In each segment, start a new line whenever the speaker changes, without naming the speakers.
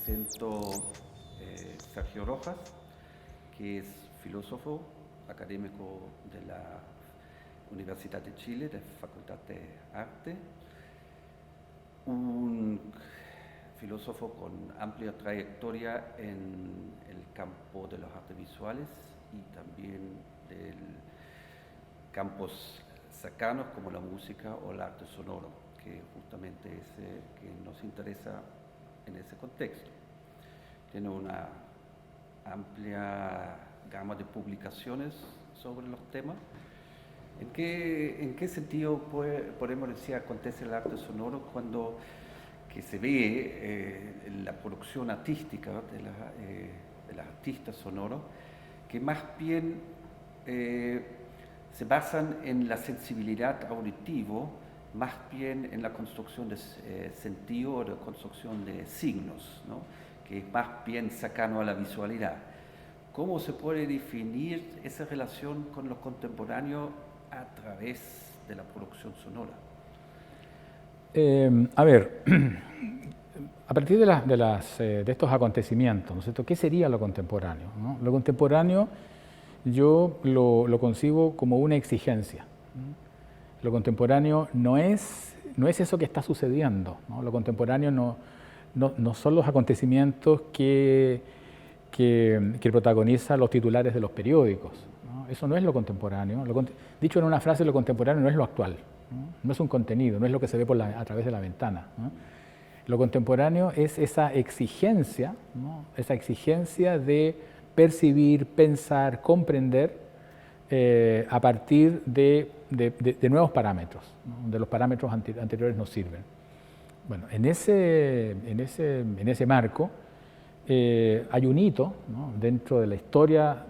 presento Sergio Rojas, que es filósofo académico de la Universidad de Chile, de Facultad de Arte, un filósofo con amplia trayectoria en el campo de los artes visuales y también de campos cercanos como la música o el arte sonoro, que justamente es que nos interesa en ese contexto. Tiene una amplia gama de publicaciones sobre los temas. ¿En qué sentido podemos decir acontece el arte sonoro cuando que se ve la producción artística de los artistas sonoros, que más bien se basan en la sensibilidad auditiva, más bien en la construcción de sentido o de construcción de signos, ¿no? Que es más bien cercano a la visualidad? ¿Cómo se puede definir esa relación con los contemporáneos a través de la producción sonora?
A partir de estos acontecimientos, ¿no es cierto? ¿Qué sería lo contemporáneo, ¿no? Lo contemporáneo yo lo concibo como una exigencia, ¿no? Lo contemporáneo no es eso que está sucediendo, ¿no? Lo contemporáneo no son los acontecimientos que protagonizan los titulares de los periódicos, ¿no? Eso no es lo contemporáneo. Dicho en una frase, lo contemporáneo no es lo actual, ¿no? No es un contenido, no es lo que se ve a través de la ventana, ¿no? Lo contemporáneo es esa exigencia, ¿no? Esa exigencia de percibir, pensar, comprender a partir de nuevos parámetros, ¿no? Donde los parámetros anteriores nos sirven. Bueno, en ese marco hay un hito, ¿no? Dentro de la historia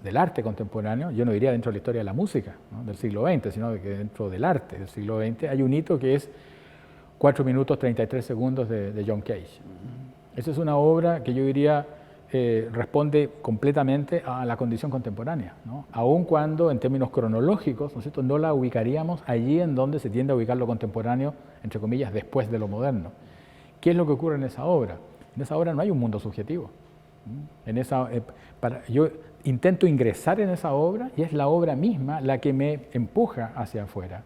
del arte contemporáneo. Yo no diría dentro de la historia de la música, ¿no? Del siglo XX, sino que dentro del arte del siglo XX hay un hito que es 4 minutos 33 segundos de John Cage. Esa es una obra que yo diría responde completamente a la condición contemporánea, ¿no? Aun cuando en términos cronológicos, ¿no es cierto?, no la ubicaríamos allí en donde se tiende a ubicar lo contemporáneo, entre comillas, después de lo moderno. ¿Qué es lo que ocurre en esa obra? En esa obra no hay un mundo subjetivo. Yo intento ingresar en esa obra y es la obra misma la que me empuja hacia afuera,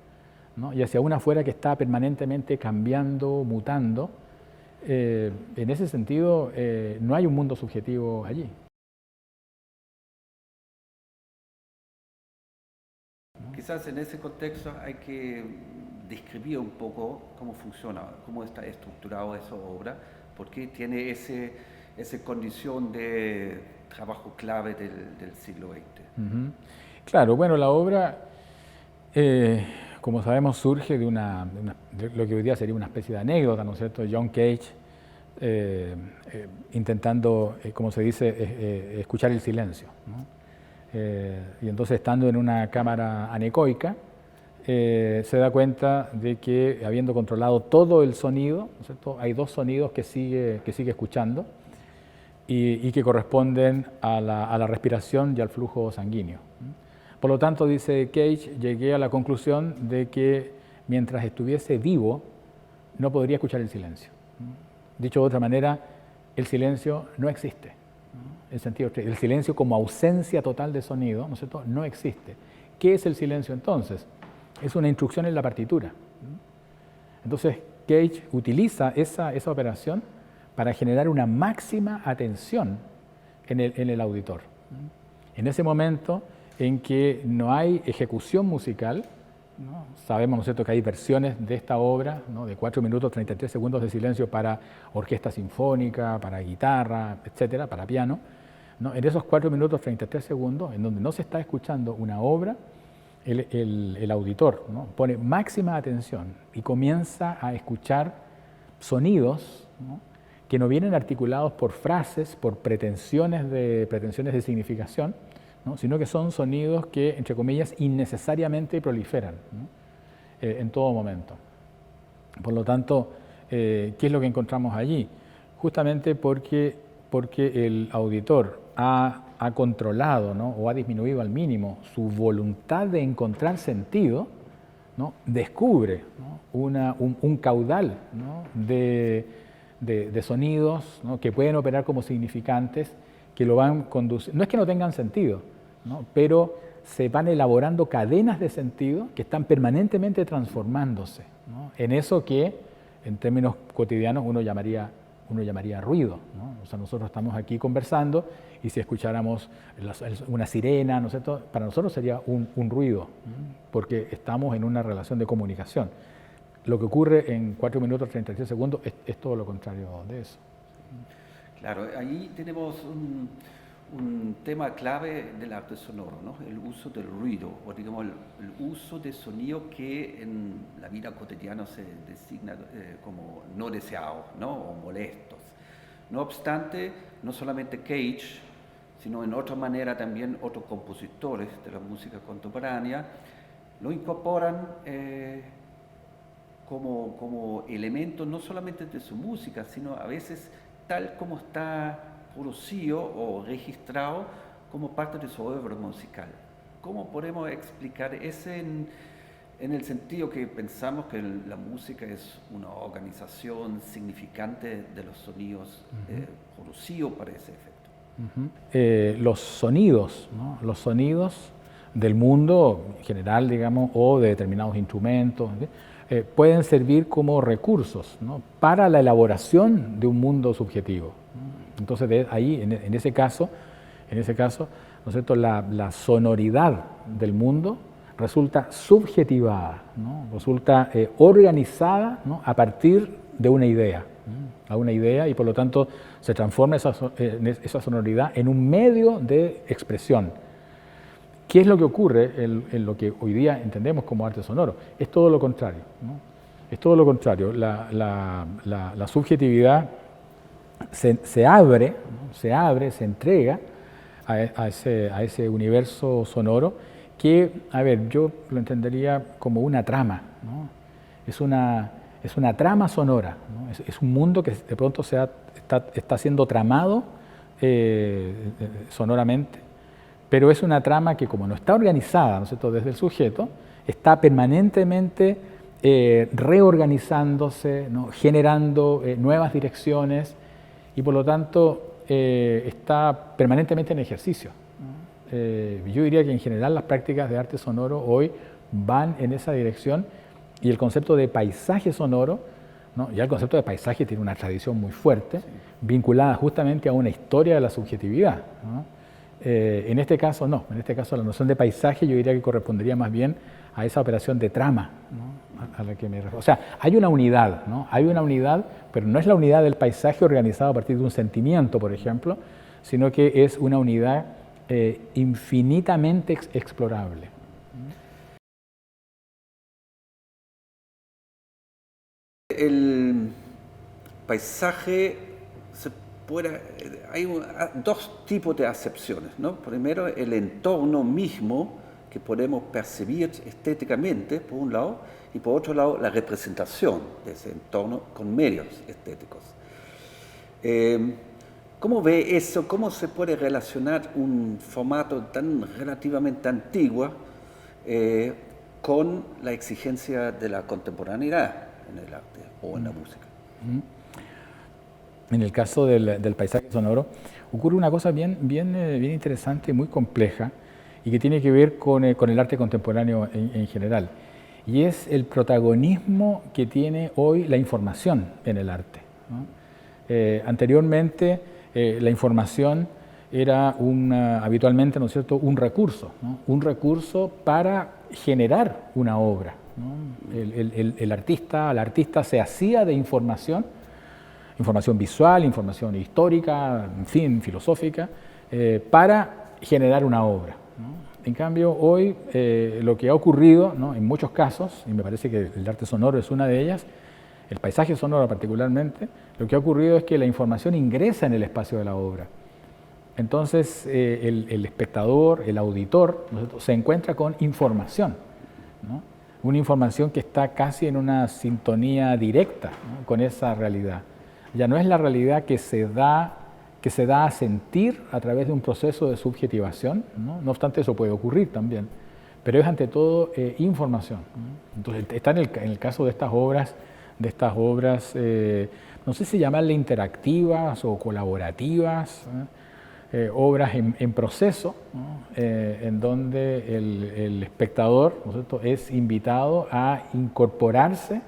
¿no? Y hacia una afuera que está permanentemente cambiando, mutando. En ese sentido, no hay un mundo subjetivo allí.
Quizás en ese contexto hay que describir un poco cómo funciona, cómo está estructurado esa obra, porque tiene esa condición de trabajo clave del siglo XX.
Claro, bueno, la obra, como sabemos, surge de lo que hoy día sería una especie de anécdota, ¿no es cierto? John Cage intentando, como se dice, escuchar el silencio, ¿no? Y entonces, estando en una cámara anecoica, se da cuenta de que, habiendo controlado todo el sonido, ¿no es cierto?, hay dos sonidos que sigue escuchando y que corresponden a la respiración y al flujo sanguíneo. Por lo tanto, dice Cage, llegué a la conclusión de que mientras estuviese vivo, no podría escuchar el silencio. Dicho de otra manera, el silencio no existe, ¿no? El silencio como ausencia total de sonido, ¿no es cierto?, no existe. ¿Qué es el silencio entonces? Es una instrucción en la partitura. Entonces, Cage utiliza esa operación para generar una máxima atención en el auditor. En ese momento en que no hay ejecución musical, ¿no? Sabemos, ¿no es cierto?, que hay versiones de esta obra, ¿no?, de 4 minutos 33 segundos de silencio para orquesta sinfónica, para guitarra, etcétera, para piano, ¿no? En esos 4 minutos 33 segundos, en donde no se está escuchando una obra, el auditor, ¿no?, pone máxima atención y comienza a escuchar sonidos, ¿no?, que no vienen articulados por frases, por pretensiones de significación, ¿no?, sino que son sonidos que, entre comillas, innecesariamente proliferan, ¿no?, en todo momento. Por lo tanto, ¿qué es lo que encontramos allí? Justamente porque el auditor ha controlado, ¿no?, o ha disminuido al mínimo su voluntad de encontrar sentido, ¿no?, descubre, ¿no?, un caudal, ¿no?, de de sonidos, ¿no?, que pueden operar como significantes, que lo van conduciendo. No es que no tengan sentido, ¿no?, pero se van elaborando cadenas de sentido que están permanentemente transformándose, ¿no?, en eso que en términos cotidianos uno llamaría ruido, ¿no? O sea, nosotros estamos aquí conversando y si escucháramos una sirena, ¿no es cierto?, para nosotros sería un ruido, ¿no?, porque estamos en una relación de comunicación. Lo que ocurre en 4 minutos 33 segundos es todo lo contrario de eso.
Claro, ahí tenemos un tema clave del arte sonoro, ¿no? El uso del ruido, o digamos el uso de sonido que en la vida cotidiana se designa como no deseados, ¿no?, o molestos. No obstante, no solamente Cage, sino en otra manera también otros compositores de la música contemporánea lo incorporan como elemento no solamente de su música, sino a veces tal como está producido o registrado como parte de su obra musical. ¿Cómo podemos explicar ese en el sentido que pensamos que la música es una organización significante de los sonidos producidos para ese efecto?
Los sonidos, ¿no?, los sonidos del mundo en general, digamos, o de determinados instrumentos, pueden servir como recursos, ¿no?, para la elaboración de un mundo subjetivo. Entonces, ahí, en ese caso, ¿no es cierto?, la sonoridad del mundo resulta subjetivada, ¿no?, resulta organizada, ¿no?, a partir de una idea, y por lo tanto se transforma esa sonoridad en un medio de expresión. ¿Qué es lo que ocurre en lo que hoy día entendemos como arte sonoro? Es todo lo contrario, ¿no? Es todo lo contrario. La subjetividad se abre, ¿no?, se entrega a ese universo sonoro que, a ver, yo lo entendería como una trama, ¿no? Es una trama sonora, ¿no? Es un mundo que de pronto está siendo tramado sonoramente, pero es una trama que, como no está organizada, ¿no es cierto?, desde el sujeto, está permanentemente reorganizándose, ¿no?, generando nuevas direcciones y por lo tanto está permanentemente en ejercicio, ¿no? Yo diría que en general las prácticas de arte sonoro hoy van en esa dirección y el concepto de paisaje sonoro, ¿no?, ya el concepto de paisaje tiene una tradición muy fuerte, vinculada justamente a una historia de la subjetividad, ¿no? En este caso no, en este caso la noción de paisaje yo diría que correspondería más bien a esa operación de trama, ¿no?, a la que me refiero. O sea, hay una unidad, ¿no?, hay una unidad, pero no es la unidad del paisaje organizado a partir de un sentimiento, por ejemplo, sino que es una unidad infinitamente explorable.
El paisaje hay dos tipos de acepciones, ¿no? Primero, el entorno mismo que podemos percibir estéticamente, por un lado, y por otro lado, la representación de ese entorno con medios estéticos. ¿Cómo ve eso? ¿Cómo se puede relacionar un formato tan relativamente antiguo con la exigencia de la contemporaneidad en el arte o en la música?
En el caso del paisaje sonoro ocurre una cosa bien interesante y muy compleja y que tiene que ver con el arte contemporáneo en general, y es el protagonismo que tiene hoy la información en el arte, ¿no? Anteriormente la información era habitualmente, ¿no es cierto?, un recurso, ¿no?, un recurso para generar una obra, ¿no? El artista se hacía de información visual, información histórica, en fin, filosófica, para generar una obra, ¿no? En cambio, hoy lo que ha ocurrido, ¿no?, en muchos casos, y me parece que el arte sonoro es una de ellas, el paisaje sonoro particularmente, lo que ha ocurrido es que la información ingresa en el espacio de la obra. Entonces, el espectador, el auditor, ¿no?, se encuentra con información, ¿no?, una información que está casi en una sintonía directa, ¿no?, con esa realidad. Ya no es la realidad que se da a sentir a través de un proceso de subjetivación, ¿no? No obstante, eso puede ocurrir también, pero es ante todo información, ¿no? Entonces, está en el caso de estas obras, ¿no es no sé si llamarle interactivas o colaborativas, obras en proceso, ¿no? En donde el espectador, ¿no es cierto?, es invitado a incorporarse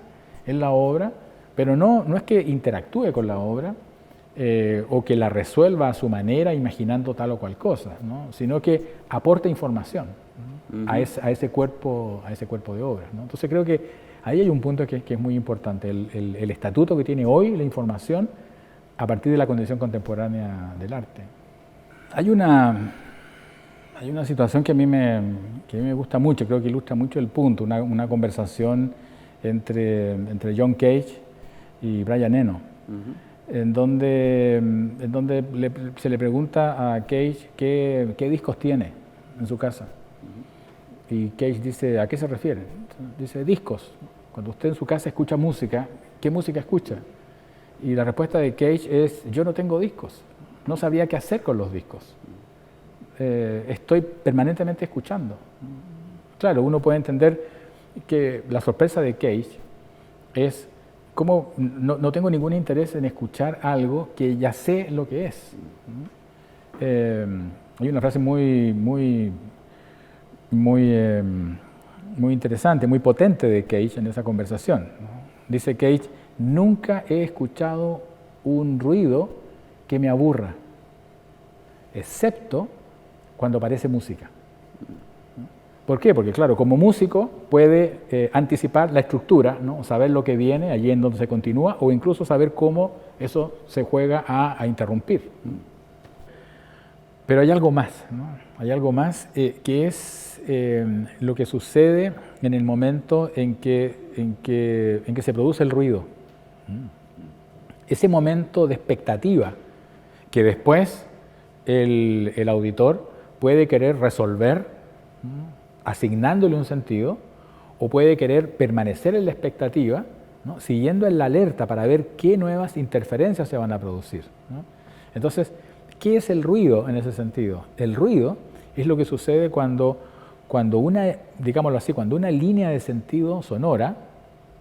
en la obra, pero no es que interactúe con la obra o que la resuelva a su manera imaginando tal o cual cosa, ¿no? Sino que aporta información, ¿no?, a ese cuerpo de obras, ¿no? Entonces creo que ahí hay un punto que es muy importante, el estatuto que tiene hoy la información a partir de la condición contemporánea del arte. Hay una situación que a mí me gusta mucho, creo que ilustra mucho el punto, una conversación entre John Cage y Brian Eno, en donde se le pregunta a Cage qué discos tiene en su casa. Y Cage dice, ¿a qué se refiere? Dice, discos. Cuando usted en su casa escucha música, ¿qué música escucha? Y la respuesta de Cage es, yo no tengo discos, no sabía qué hacer con los discos. Estoy permanentemente escuchando. Claro, uno puede entender que la sorpresa de Cage es cómo no tengo ningún interés en escuchar algo que ya sé lo que es. Hay una frase muy interesante, muy potente de Cage en esa conversación, ¿no? Dice Cage, nunca he escuchado un ruido que me aburra, excepto cuando aparece música. ¿Por qué? Porque claro, como músico puede anticipar la estructura, ¿no?, saber lo que viene, allí en donde se continúa, o incluso saber cómo eso se juega a interrumpir. Pero hay algo más, ¿no? Hay algo más que es lo que sucede en el momento en que se produce el ruido. Ese momento de expectativa que después el auditor puede querer resolver, asignándole un sentido, o puede querer permanecer en la expectativa, ¿no?, siguiendo en la alerta para ver qué nuevas interferencias se van a producir, ¿no? Entonces, ¿qué es el ruido en ese sentido? El ruido es lo que sucede cuando una, digámoslo así, cuando una línea de sentido sonora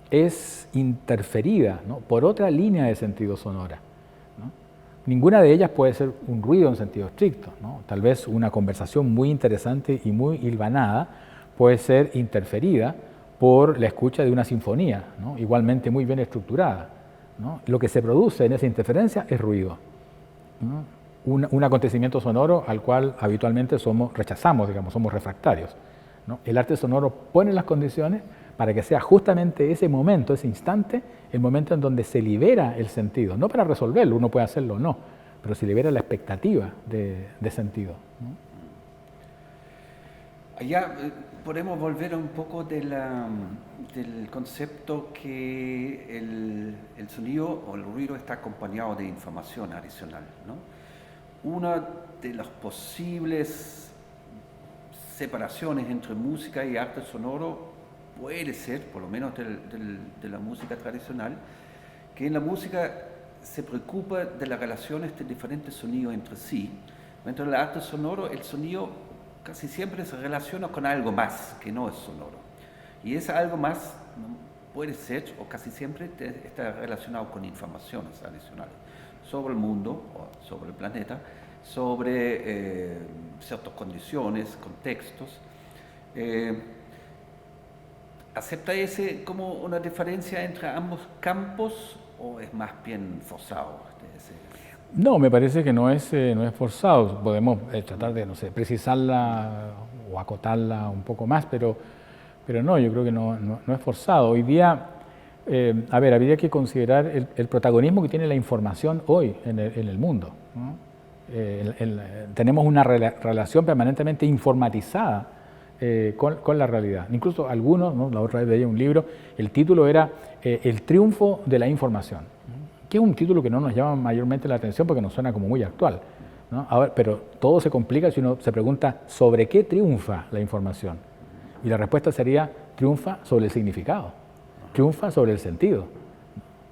es interferida, ¿no?, por otra línea de sentido sonora, ¿no? Ninguna de ellas puede ser un ruido en sentido estricto, ¿no? Tal vez una conversación muy interesante y muy hilvanada puede ser interferida por la escucha de una sinfonía, ¿no?, igualmente muy bien estructurada, ¿no? Lo que se produce en esa interferencia es ruido, ¿no?, un acontecimiento sonoro al cual habitualmente rechazamos, digamos, somos refractarios, ¿no? El arte sonoro pone las condiciones para que sea justamente ese momento, ese instante, el momento en donde se libera el sentido, no para resolverlo, uno puede hacerlo o no, pero se libera la expectativa de sentido, ¿no?
Allá podemos volver un poco del concepto que el sonido o el ruido está acompañado de información adicional, ¿no? Una de las posibles separaciones entre música y arte sonoro puede ser, por lo menos de la música tradicional, que en la música se preocupa de las relaciones de diferentes sonidos entre sí, mientras en el arte sonoro el sonido casi siempre se relaciona con algo más que no es sonoro. Y ese algo más puede ser, o casi siempre está relacionado con informaciones adicionales sobre el mundo o sobre el planeta, sobre ciertas condiciones, contextos. ¿Acepta ese como una diferencia entre ambos campos o es más bien forzado?
No, me parece que no es forzado. Podemos tratar de, no sé, precisarla o acotarla un poco más, pero no, yo creo que no es forzado. Hoy día, habría que considerar el protagonismo que tiene la información hoy en el mundo, ¿no? Tenemos una relación permanentemente informatizada con la realidad. Incluso algunos, ¿no?, la otra vez veía un libro, el título era El triunfo de la información, que es un título que no nos llama mayormente la atención porque nos suena como muy actual, ¿no? Ahora, pero todo se complica si uno se pregunta ¿sobre qué triunfa la información? Y la respuesta sería triunfa sobre el significado, triunfa sobre el sentido.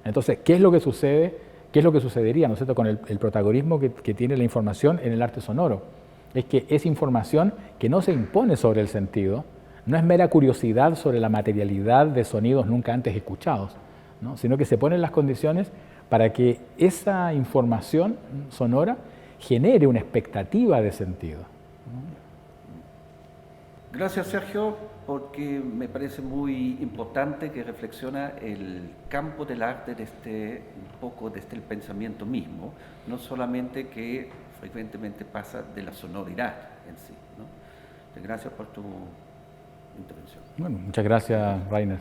Entonces, ¿qué es lo que sucede? ¿Qué es lo que sucedería, ¿no es cierto?, con el protagonismo que tiene la información en el arte sonoro? Es que es información que no se impone sobre el sentido, no es mera curiosidad sobre la materialidad de sonidos nunca antes escuchados, ¿no?, sino que se ponen las condiciones para que esa información sonora genere una expectativa de sentido.
Gracias, Sergio, porque me parece muy importante que reflexiona el campo del arte desde un poco desde el pensamiento mismo, no solamente que frecuentemente pasa de la sonoridad en sí, ¿no? Gracias por tu intervención.
Bueno, muchas gracias, Rainer.